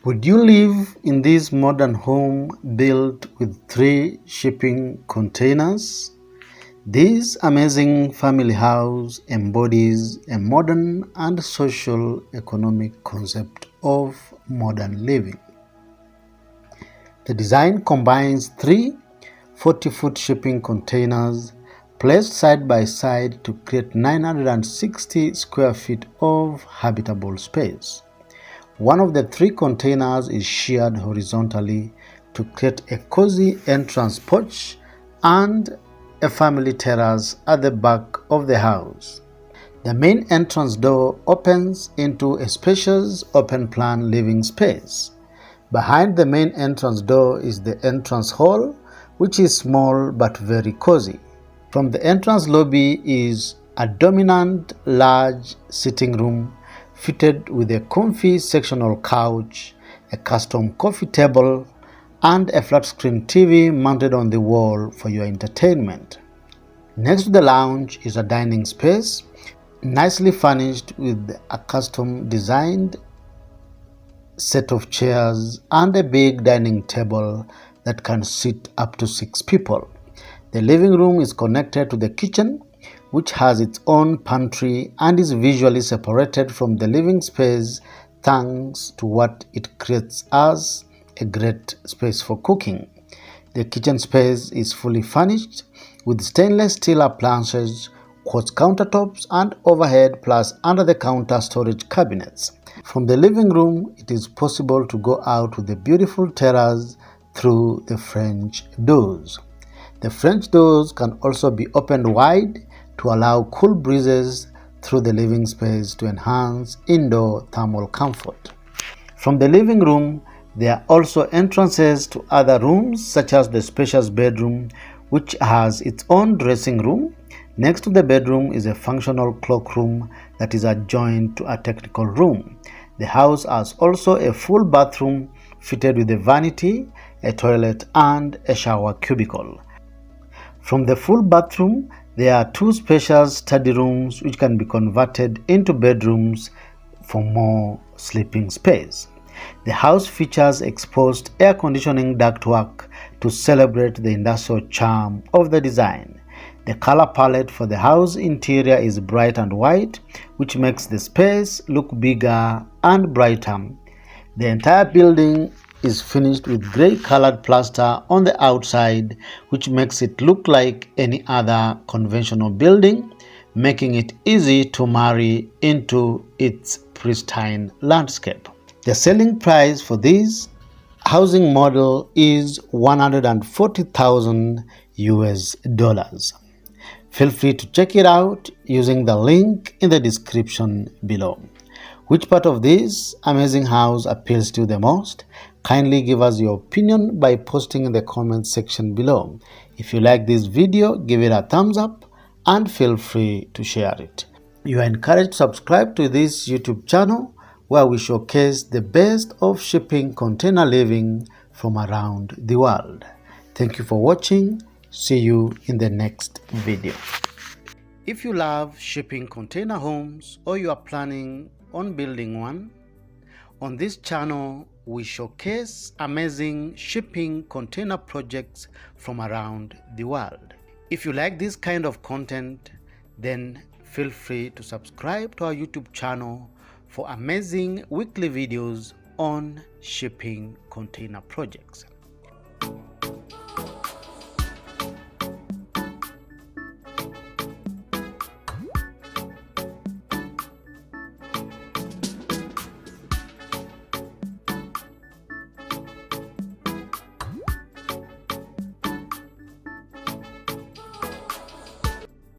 Would you live in this modern home built with 3 shipping containers? This amazing family house embodies a modern and social economic concept of modern living. The design combines 3 40-foot shipping containers placed side by side to create 960 square feet of habitable space. One of the 3 containers is sheared horizontally to create a cozy entrance porch and a family terrace at the back of the house. The main entrance door opens into a spacious open-plan living space. Behind the main entrance door is the entrance hall, which is small but very cozy. From the entrance lobby is a dominant large sitting room fitted with a comfy sectional couch, a custom coffee table, and a flat-screen TV mounted on the wall for your entertainment. Next to the lounge is a dining space, nicely furnished with a custom-designed set of chairs and a big dining table that can seat up to 6 people. The living room is connected to the kitchen, which has its own pantry and is visually separated from the living space thanks to what it creates as a great space for cooking. The kitchen space is fully furnished with stainless steel appliances, quartz countertops, and overhead plus under-the-counter storage cabinets. From the living room, it is possible to go out to the beautiful terrace through the French doors. The French doors can also be opened wide to allow cool breezes through the living space to enhance indoor thermal comfort. From the living room, there are also entrances to other rooms such as the spacious bedroom, which has its own dressing room. Next to the bedroom is a functional cloakroom that is adjoined to a technical room. The house has also a full bathroom fitted with a vanity, a toilet, and a shower cubicle. From the full bathroom, there are 2 spacious study rooms which can be converted into bedrooms for more sleeping space. The house features exposed air conditioning ductwork to celebrate the industrial charm of the design. The color palette for the house interior is bright and white, which makes the space look bigger and brighter. The entire building is finished with gray-colored plaster on the outside, which makes it look like any other conventional building, making it easy to marry into its pristine landscape. The selling price for this housing model is $140,000 US. Feel free to check it out using the link in the description below. Which part of this amazing house appeals to you the most? Kindly give us your opinion by posting in the comment section below. If you like this video, give it a thumbs up and feel free to share it. You are encouraged to subscribe to this YouTube channel where we showcase the best of shipping container living from around the world. Thank you for watching. See you in the next video. If you love shipping container homes or you are planning on building one, on this channel we showcase amazing shipping container projects from around the world. If you like this kind of content, then feel free to subscribe to our YouTube channel for amazing weekly videos on shipping container projects.